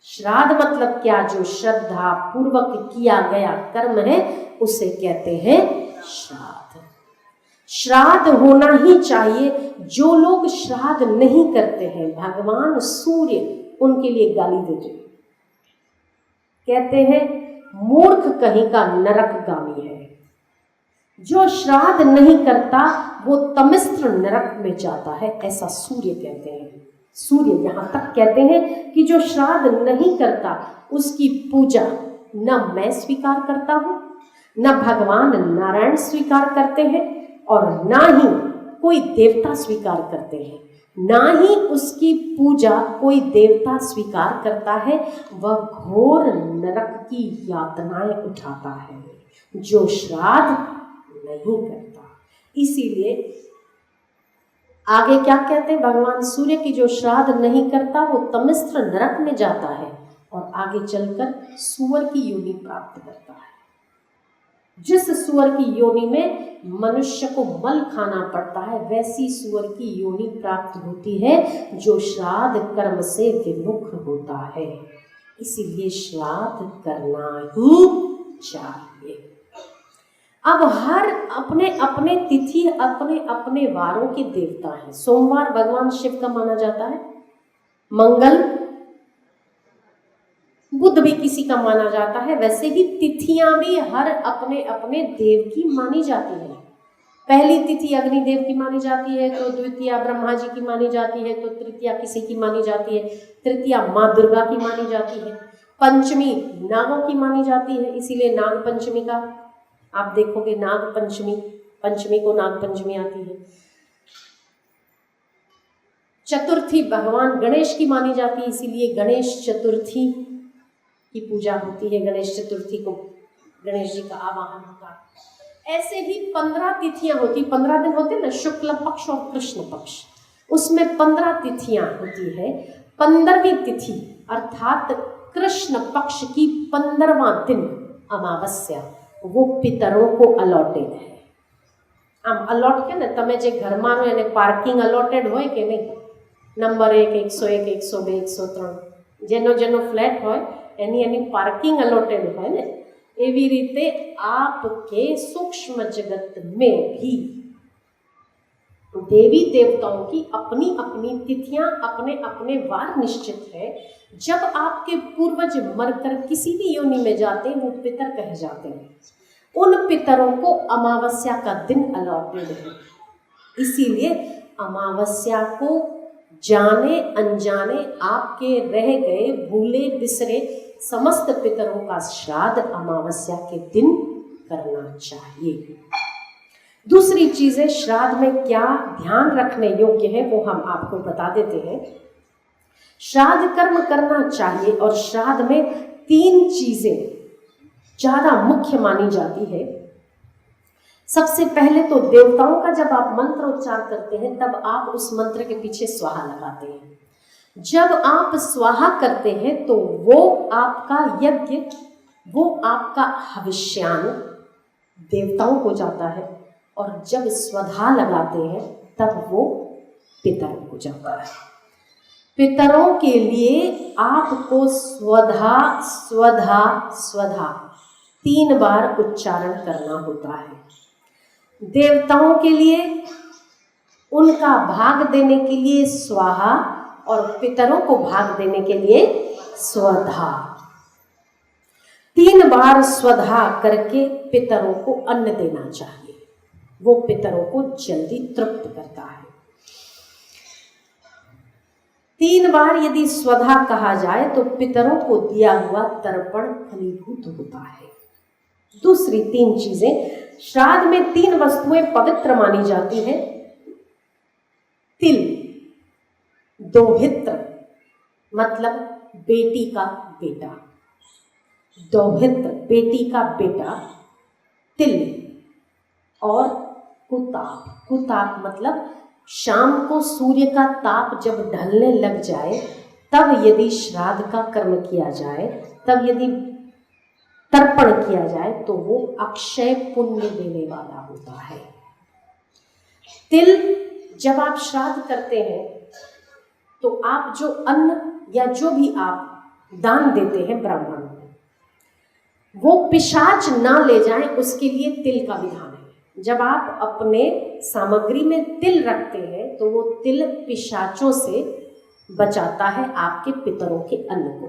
श्राद्ध मतलब क्या? जो श्रद्धा पूर्वक किया गया कर्म है उसे कहते हैं श्राद्ध। श्राद्ध होना ही चाहिए। जो लोग श्राद्ध नहीं करते हैं, भगवान सूर्य उनके लिए गाली देते हैं, कहते हैं मूर्ख कहीं का नरकगामी है। जो श्राद्ध नहीं करता वो तमिस्र नरक में जाता है, ऐसा सूर्य कहते हैं। सूर्य यहाँ तक कहते हैं कि जो श्राद्ध नहीं करता उसकी पूजा न मैं स्वीकार करता हूँ, न भगवान नारायण स्वीकार करते हैं, और ना ही कोई देवता स्वीकार करते हैं, ना ही उसकी पूजा कोई देवता स्वीकार करता है। वह घोर नरक की यातनाएं उठाता है जो श्राद्ध नहीं करता। इसीलिए आगे क्या कहते हैं भगवान सूर्य की? जो श्राद्ध नहीं करता वो तमिस्र नरक में जाता है और आगे चलकर सूअर की योनि प्राप्त करता है। जिस सूअर की योनि में मनुष्य को मल खाना पड़ता है, वैसी सूअर की योनि प्राप्त होती है जो श्राद्ध कर्म से विमुख होता है। इसीलिए श्राद्ध करना ही चाहिए। अब हर अपने अपने तिथि, अपने अपने वारों के देवता हैं। सोमवार भगवान शिव का माना जाता है, मंगल बुध भी किसी का माना जाता है। वैसे ही तिथियां भी हर अपने अपने देव की मानी जाती है। पहली तिथि अग्निदेव की मानी जाती है, तो द्वितीया ब्रह्मा जी की मानी जाती है, तो तृतीया किसी की मानी जाती है, तृतीया माँ दुर्गा की मानी जाती है, पंचमी नागों की मानी जाती है। इसीलिए नाग पंचमी का आप देखोगे, नाग पंचमी, पंचमी को नाग पंचमी आती है। चतुर्थी भगवान गणेश की मानी जाती है, इसीलिए गणेश चतुर्थी की पूजा होती है। गणेश चतुर्थी को गणेश जी का आवाहन होता है। ऐसे ही 15 तिथियां होती, 15 दिन होते ना, शुक्ल पक्ष और कृष्ण पक्ष, उसमें 15 तिथियां होती है। 15वीं तिथि अर्थात कृष्ण पक्ष की 15वां दिन अमावस्या, वो पितरों को अलॉटेड है। आम अलॉट के ना તમે જે ઘરમાં રહો એને પાર્કિંગ અલોટેડ હોય કે નહીં? નંબર 1, 101, 102, 103 જેનો જેનો ફ્લેટ હોય એની પાર્કિંગ અલોટેડ હોય ને, એવી રીતે आपके सूक्ष्म जगत में भी देवी देवताओं की अपनी अपनी तिथियां, अपने अपने वार निश्चित है। जब आपके पूर्वज मरकर किसी भी योनि में जाते हैं वो पितर कहे जाते हैं। उन पितरों को अमावस्या का दिन अलॉटेड है। इसीलिए अमावस्या को जाने अनजाने आपके रह गए भूले बिसरे समस्त पितरों का श्राद्ध अमावस्या के दिन करना चाहिए। दूसरी चीजें श्राद्ध में क्या ध्यान रखने योग्य है वो हम आपको बता देते हैं। श्राद्ध कर्म करना चाहिए और श्राद्ध में 3 चीजें ज्यादा मुख्य मानी जाती है। सबसे पहले तो देवताओं का जब आप मंत्र उच्चार करते हैं तब आप उस मंत्र के पीछे स्वाहा लगाते हैं। जब आप स्वाहा करते हैं तो वो आपका यज्ञ, वो आपका हविष्यान देवताओं को जाता है, और जब स्वधा लगाते हैं तब वो पितरों को जाता है। पितरों के लिए आपको स्वधा स्वधा स्वधा 3 बार उच्चारण करना होता है। देवताओं के लिए उनका भाग देने के लिए स्वाहा और पितरों को भाग देने के लिए स्वधा। 3 बार स्वधा करके पितरों को अन्न देना चाहिए। वो पितरों को जल्दी तृप्त करता है। 3 बार यदि स्वधा कहा जाए तो पितरों को दिया हुआ तर्पण फलीभूत होता है। दूसरी 3 चीजें, श्राद्ध में 3 वस्तुएं पवित्र मानी जाती है। तिल, दोहित्र मतलब बेटी का बेटा, दोहित्र बेटी का बेटा, तिल, और कुताप। कुताप मतलब शाम को सूर्य का ताप जब ढलने लग जाए तब यदि श्राद्ध का कर्म किया जाए, तब यदि तर्पण किया जाए तो वो अक्षय पुण्य देने वाला होता है। तिल जब आप श्राद्ध करते हैं तो आप जो अन्न या जो भी आप दान देते हैं ब्राह्मण को, वो पिशाच ना ले जाए उसके लिए तिल का विधान है। जब आप अपने सामग्री में तिल रखते हैं तो वो तिल पिशाचों से बचाता है आपके पितरों के अन्न को।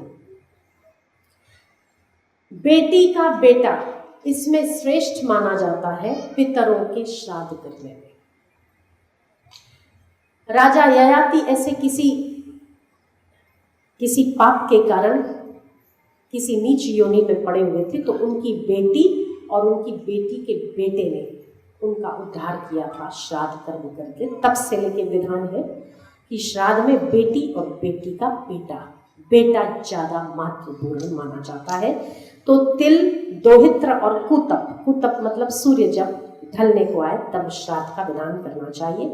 बेटी का बेटा इसमें श्रेष्ठ माना जाता है पितरों के श्राद्ध करने में। राजा ययाति ऐसे किसी पाप के कारण किसी नीच योनि में पड़े हुए थे, तो उनकी बेटी और उनकी बेटी के बेटे ने उनका उद्धार किया था श्राद्ध कर्म करके। तब से लेके विधान है कि श्राद्ध में बेटी और बेटी का बेटा ज़्यादा महत्वपूर्ण माना जाता है। तो तिल, दोहित्र और कुतप मतलब सूर्य जब ढलने को आए तब श्राद्ध का विधान करना चाहिए।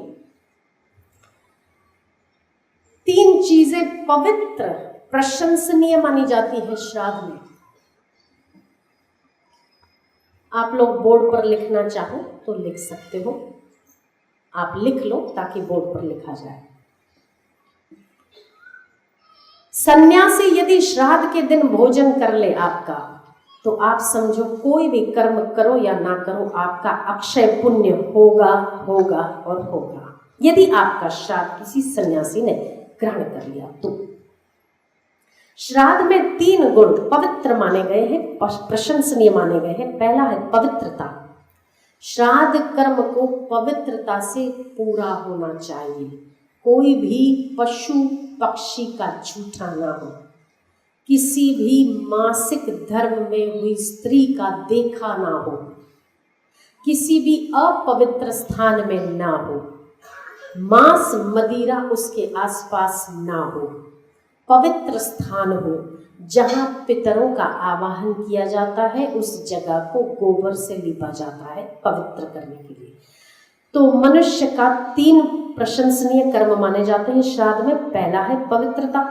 3 चीजें पवित्र प्रशंसनीय मानी जाती है श्राद्ध में। आप लोग बोर्ड पर लिखना चाहो तो लिख सकते हो, आप लिख लो ताकि बोर्ड पर लिखा जाए। सन्यासी यदि श्राद्ध के दिन भोजन कर ले आपका, तो आप समझो कोई भी कर्म करो या ना करो आपका अक्षय पुण्य होगा और होगा, यदि आपका श्राद्ध किसी सन्यासी ने ग्रहण कर लिया तो। श्राद्ध में 3 गुण पवित्र माने गए हैं, प्रशंसनीय माने गए हैं। पहला है पवित्रता। श्राद्ध कर्म को पवित्रता से पूरा होना चाहिए। कोई भी पशु पक्षी का झूठा ना हो, किसी भी मासिक धर्म में हुई स्त्री का देखा ना हो, किसी भी अपवित्र स्थान में ना हो, मांस मदिरा उसके आसपास ना हो, पवित्र स्थान हो। जहाँ पितरों का आवाहन किया जाता है उस जगह को गोबर से लिपा जाता है पवित्र करने के लिए। तो मनुष्य का 3 प्रशंसनीय कर्म माने जाते हैं श्राद्ध में। पहला है पवित्रता,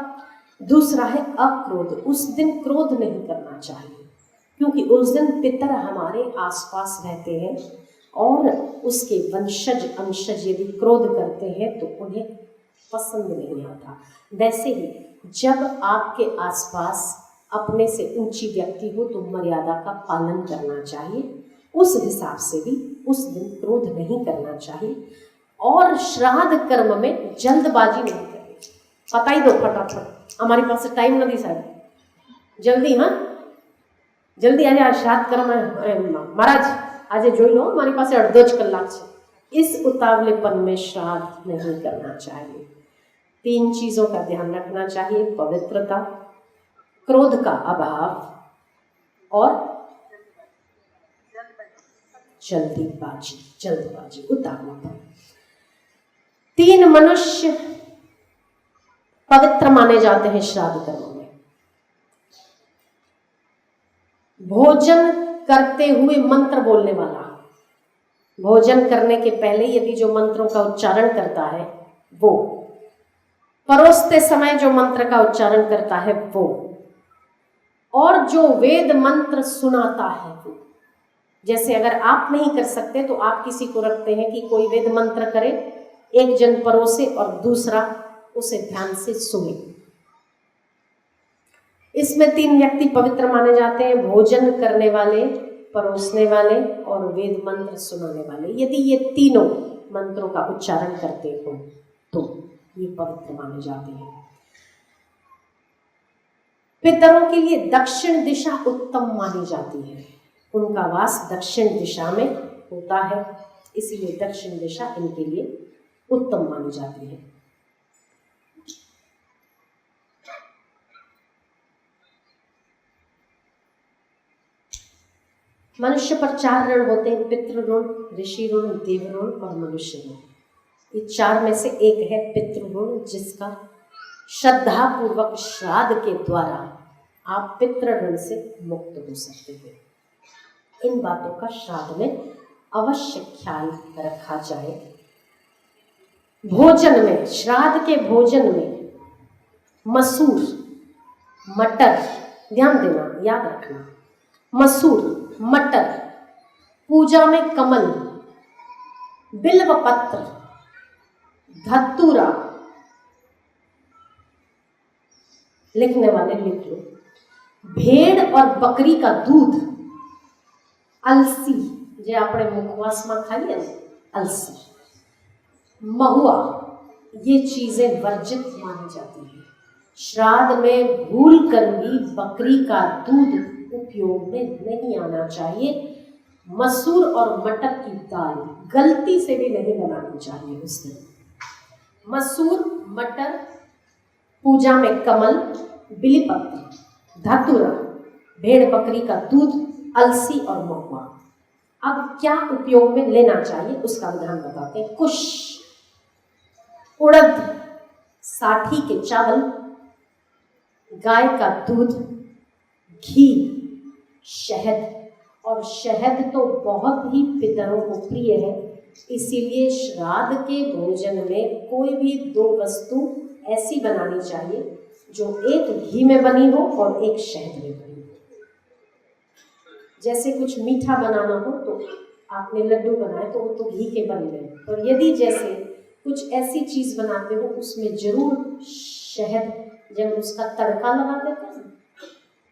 दूसरा है अक्रोध। उस दिन क्रोध नहीं करना चाहिए, क्योंकि उस दिन पितर हमारे आसपास रहते हैं और उसके वंशज अंशज यदि क्रोध करते हैं तो उन्हें पसंद नहीं आता। वैसे ही जब आपके आसपास अपने से ऊंची व्यक्ति हो तो मर्यादा का पालन करना चाहिए। उस हिसाब से भी उस दिन क्रोध नहीं करना चाहिए। और श्राद्ध कर्म में जल्दबाजी नहीं करनी, पता ही दो फटाफट, हमारे पास टाइम नहीं साहब, जल्दी, हाँ जल्दी आ जाए श्राद्ध कर्म महाराज आज જોઈ લો हमारे पास 8-10 कलाक છે। इस उतावलेपन में श्राद्ध नहीं करना चाहिए। 3 चीजों का ध्यान रखना चाहिए, पवित्रता, क्रोध का अभाव और जल्दबाजी उतावलापन। 3 मनुष्य पवित्र माने जाते हैं श्राद्ध कर्म में। भोजन करते हुए मंत्र बोलने वाला, भोजन करने के पहले यदि जो मंत्रों का उच्चारण करता है वो, परोसते समय जो मंत्र का उच्चारण करता है वो, और जो वेद मंत्र सुनाता है वो। जैसे अगर आप नहीं कर सकते तो आप किसी को रखते हैं कि कोई वेद मंत्र करे, एक जन परोसे और दूसरा उसे ध्यान से सुने। इसमें 3 व्यक्ति पवित्र माने जाते हैं, भोजन करने वाले, परोसने वाले और वेद मंत्र सुनाने वाले। यदि ये तीनों मंत्रों का उच्चारण करते हो तो ये पवित्र माने जाते हैं। पितरों के लिए दक्षिण दिशा उत्तम मानी जाती है, उनका वास दक्षिण दिशा में होता है, इसलिए दक्षिण दिशा इनके लिए उत्तम मानी जाती है। मनुष्य पर 4 ऋण होते हैं, पितृ ऋण, ऋषि ऋण, देव ऋण और मनुष्य ऋण। ये 4 में से एक है पितृ ऋण, जिसका श्रद्धा पूर्वक श्राद्ध के द्वारा आप पितृ ऋण से मुक्त हो सकते हैं। इन बातों का श्राद्ध में अवश्य ख्याल रखा जाए। भोजन में, श्राद्ध के भोजन में मसूर, मटर, ध्यान देना, याद रखना, मसूर, मटर, पूजा में कमल, बिल्व पत्र, धतूरा, लिखने वाले लिख लो, भेड़ और बकरी का दूध, अलसी जे આપણે મુખવાસમાં ખાઈએ ને अलसी, महुआ, ये चीजें वर्जित मानी जाती है। श्राद्ध में भूल कर भी बकरी का दूध उपयोग में नहीं आना चाहिए। मसूर और मटर की दाल गलती से भी नहीं बनानी चाहिए उस दिन। मसूर, मटर, पूजा में कमल, बिलीपत्र, धतूरा, भेड़ बकरी का दूध, अलसी और महुआ। अब क्या उपयोग में लेना चाहिए उसका विधान बताते हैं। कुश, उड़द, साठी के चावल, गाय का दूध, घी, शहद, और शहद तो बहुत ही पितरों को प्रिय है, इसीलिए श्राद्ध के भोजन में कोई भी दो वस्तु ऐसी बनानी चाहिए जो एक घी में बनी हो और एक शहद में बनी हो। जैसे कुछ मीठा बनाना हो तो आपने लड्डू बनाए तो वो तो घी के बन गए, और यदि जैसे कुछ ऐसी चीज़ बनाते हो उसमें जरूर शहद, जब उसका तड़का लगा देते हैं,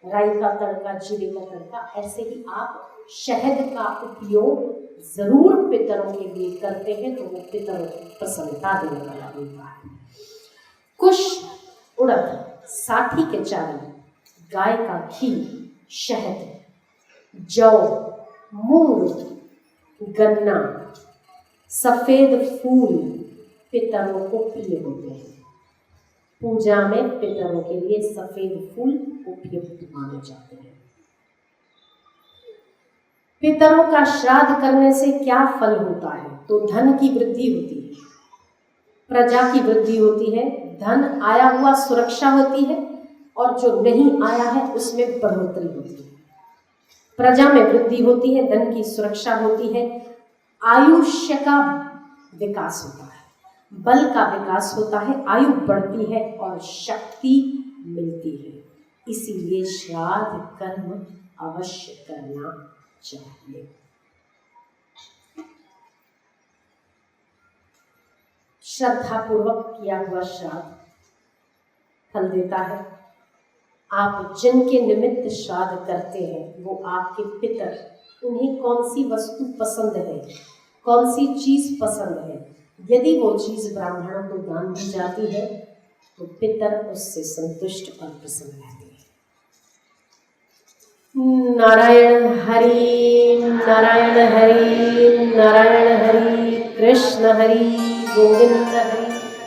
राई का तड़का, जीरे का तड़का, ऐसे ही आप शहद का उपयोग जरूर पितरों के लिए करते हैं तो वो पितरों को प्रसन्नता देने वाला होता है। कुश, उड़द, साठी के चावल, गाय का घी, शहद, जौ, मूंग, गन्ना, सफेद फूल पितरों को प्रिय होते हैं। पूजा में पितरों के लिए सफेद फूल उपयुक्त माने जाते हैं। पितरों का श्राद्ध करने से क्या फल होता है? तो धन की वृद्धि होती है, प्रजा की वृद्धि होती है, धन आया हुआ सुरक्षा होती है, और जो नहीं आया है उसमें बढ़ोतरी होती है। प्रजा में वृद्धि होती है, धन की सुरक्षा होती है, आयुष्य का विकास होता है, बल का विकास होता है, आयु बढ़ती है और शक्ति मिलती है। इसीलिए श्राद्ध कर्म अवश्य करना चाहिए। श्रद्धा पूर्वक किया हुआ श्राद्ध फल देता है। आप जिनके निमित्त श्राद्ध करते हैं वो आपके पितर, उन्हें कौन सी वस्तु पसंद है, कौन सी चीज पसंद है, यदि वो चीज ब्राह्मणों को दान दी जाती है तो पितर उससे संतुष्ट और प्रसन्न रहते हैं। नारायण हरि नारायण हरि नारायण हरि, कृष्ण हरि गोविंद हरि।